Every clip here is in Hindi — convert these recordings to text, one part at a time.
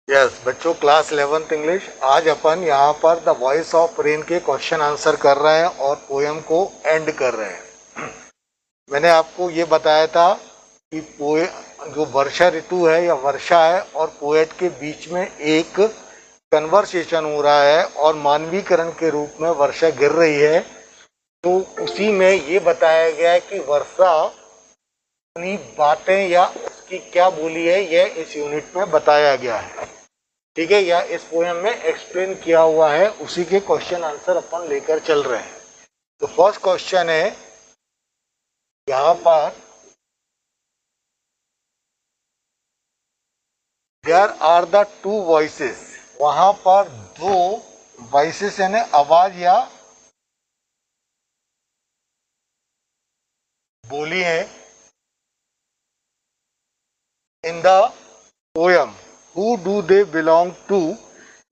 यस बच्चों, क्लास 11th इंग्लिश। आज अपन यहाँ पर द वॉइस ऑफ रेन के क्वेश्चन आंसर कर रहे हैं और पोएम को एंड कर रहे हैं। मैंने आपको ये बताया था कि जो वर्षा ऋतु है या वर्षा है और पोएट के बीच में एक कन्वर्सेशन हो रहा है और मानवीकरण के रूप में वर्षा गिर रही है। तो उसी में ये बताया गया है कि वर्षा अपनी बातें या उसकी क्या बोली है, यह इस यूनिट में बताया गया है। ठीक है, या इस पोएम में एक्सप्लेन किया हुआ है, उसी के क्वेश्चन आंसर अपन लेकर चल रहे हैं। तो फर्स्ट क्वेश्चन है यहाँ पर, there are the two voices. वहां पर दो वॉइसेस यानी आवाज या बोली है in the poem. Who do they belong to,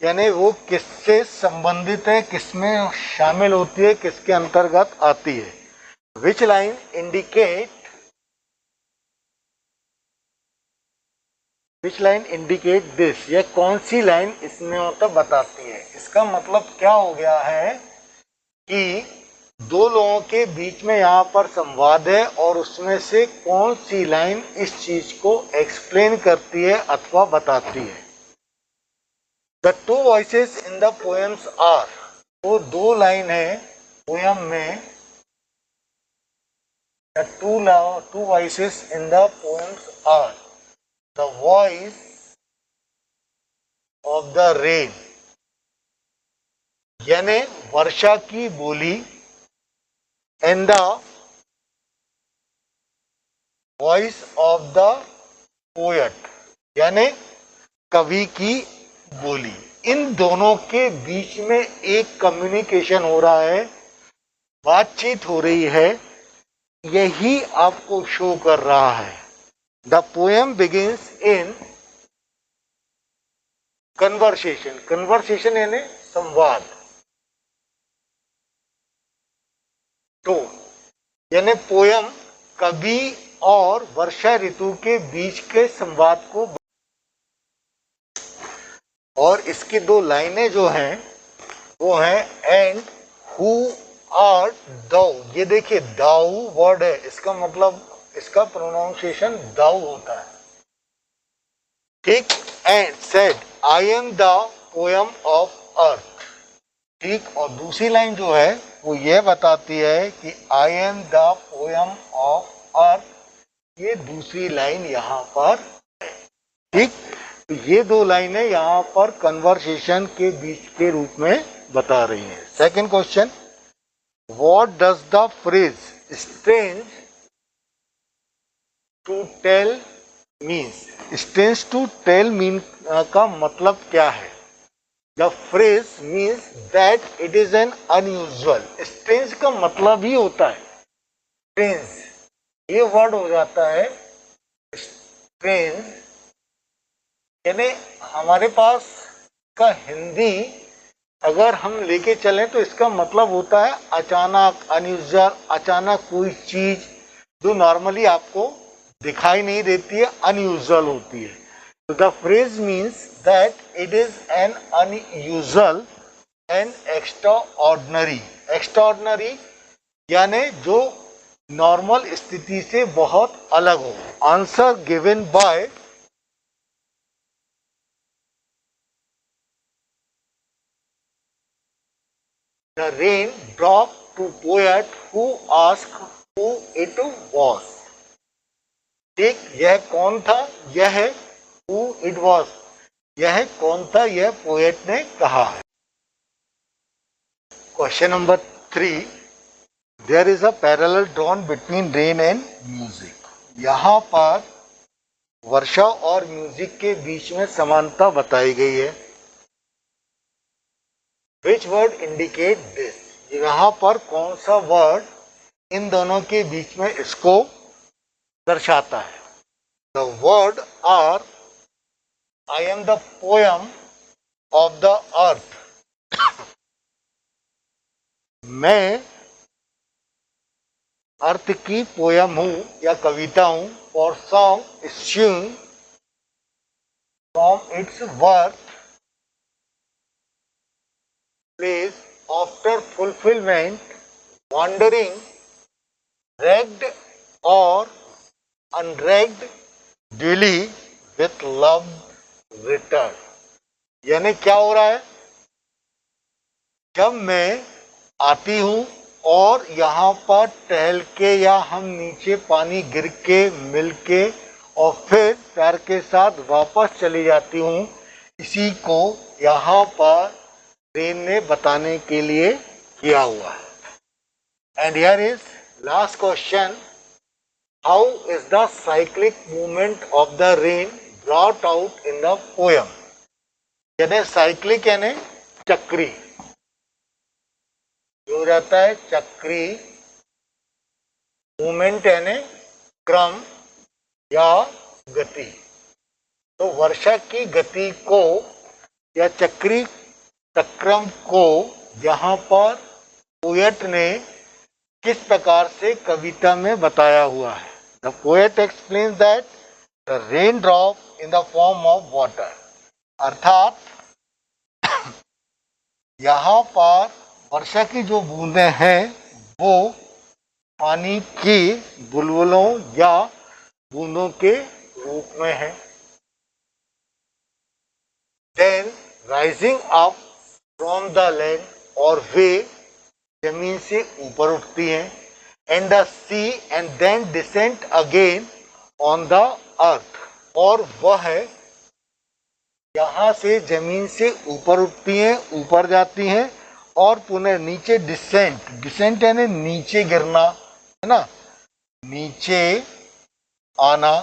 यानी वो किससे संबंधित है, किसमें शामिल होती है, किसके अंतर्गत आती है। Which line indicate, which line indicate this, यह कौन सी लाइन इसमें मतलब बताती है। इसका मतलब क्या हो गया है कि दो लोगों के बीच में यहाँ पर संवाद है और उसमें से कौन सी लाइन इस चीज को एक्सप्लेन करती है अथवा बताती है। The two voices in the poems are, वो दो लाइन है पोएम में। The two voices in the poems are the voice of the rain, यानी वर्षा की बोली, and the voice of the poet, यानी कवि की बोली। इन दोनों के बीच में एक कम्युनिकेशन हो रहा है, बातचीत हो रही है, यही आपको शो कर रहा है। The poem begins in conversation, conversation यानी संवाद, तो यानी पोएम कवि और वर्षा ऋतु के बीच के संवाद को, और इसकी दो लाइनें जो हैं वो हैं एंड हु आर दाउ। ये देखिए दाउ वर्ड है, इसका मतलब इसका प्रोनाउंसिएशन दाउ होता है। ठीक, and said I am the poem of earth. ठीक, और दूसरी लाइन जो है वो ये बताती है कि आई am the poem of earth, ये दूसरी लाइन यहाँ पर है। ठीक, तो ये दो लाइनें यहाँ पर कन्वर्सेशन के बीच के रूप में बता रही हैं। Second question, what does the phrase strange to tell means. Strange to tell mean का मतलब क्या है। The phrase means that it is an unusual. Strange का मतलब ही होता है स्ट्रेंज, ये वर्ड हो जाता है स्ट्रेंज, यानी हमारे पास का हिंदी अगर हम लेके चलें तो इसका मतलब होता है अचानक, अनयूजुअल, अचानक कोई चीज जो नॉर्मली आपको दिखाई नहीं देती है, अनयूजुअल होती है। तो the phrase means that it is an unusual and extra ordinary. Extra ordinary यानी जो नॉर्मल स्थिति से बहुत अलग हो। Answer given by the rain dropped to poet who asked who it was। ठीक, यह कौन था, यह है who it was, यह कौन था, यह पोएट ने कहा है। Question number 3, there is a parallel drawn between rain and music. यहाँ पर वर्षा और म्यूजिक के बीच में समानता बताई गई है। विच वर्ड इंडिकेट दिस, यहाँ पर कौन सा वर्ड इन दोनों के बीच में इसको दर्शाता है। The word are I am the poem of the earth. मैं अर्थ की पोयम हूं या कविता हूं। For song assume from from its birth place after fulfillment, wandering, ragged or unragged, daily with love return. यानी क्या हो रहा है, जब मैं आती हूँ और यहाँ पर टहल के या हम नीचे पानी गिर के मिल के और फिर प्यार के साथ वापस चली जाती हूँ, इसी को यहाँ पर रेन ने बताने के लिए किया हुआ है। And here is last question, how is the cyclic movement of the rain brought out in the poem. यानी साइक्लिक यानी चक्री, जो रहता है चक्री, मूवमेंट यानी क्रम या गति। तो वर्षा की गति को या चक्री चक्रम को यहाँ पर पोएट ने किस प्रकार से कविता में बताया हुआ है। The poet explains that the rain drop in the form of water, अर्थात यहाँ पर वर्षा की जो बूंदें हैं वो पानी की बुलबुलों या बूंदों के रूप में है। Then rising up from the land, और वे जमीन से ऊपर उठती हैं, and the sea and then descent again on the earth, और वह यहाँ से जमीन से ऊपर उठती हैं, ऊपर जाती हैं और पुनः नीचे डिसेंट, डिसेंट यानी नीचे गिरना, है ना, नीचे आना,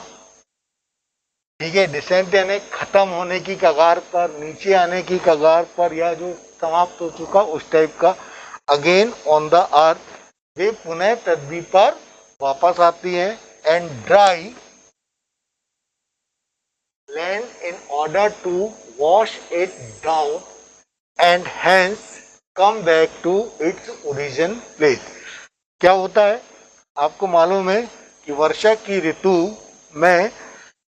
ठीक है। डिसेंट यानी खत्म होने की कगार पर, नीचे आने की कगार पर, या जो समाप्त हो चुका उस टाइप का। अगेन ऑन द अर्थ, वे पुनः पृथ्वी पर वापस आती हैं। And dry land in order to wash it down and hence come back to its origin place. क्या होता है, आपको मालूम है कि वर्षा की ऋतु में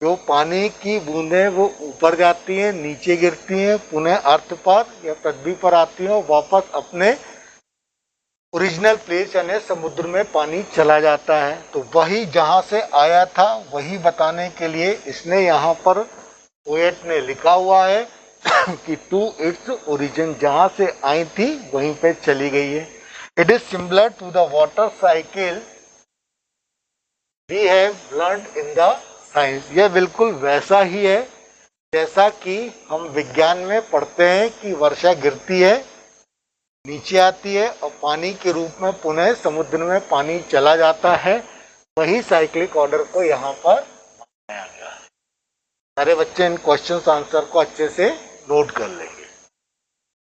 जो पानी की बूंदें वो ऊपर जाती हैं, नीचे गिरती हैं, पुनः अर्थ पर या पृथ्वी पर आती हैं और वापस अपने ओरिजिनल प्लेस यानी समुद्र में पानी चला जाता है। तो वही जहाँ से आया था वही बताने के लिए इसने यहाँ पर पोएट ने लिखा हुआ है कि टू इट्स ओरिजिन, जहाँ से आई थी वहीं पे चली गई है। It is similar to the water cycle we have learned in the science. यह बिल्कुल वैसा ही है जैसा कि हम विज्ञान में पढ़ते हैं कि वर्षा गिरती है, नीचे आती है और पानी के रूप में पुनः समुद्र में पानी चला जाता है। वही साइक्लिक ऑर्डर को यहाँ पर बनाया गया है। सारे बच्चे इन क्वेश्चन आंसर को अच्छे से नोट कर लेंगे।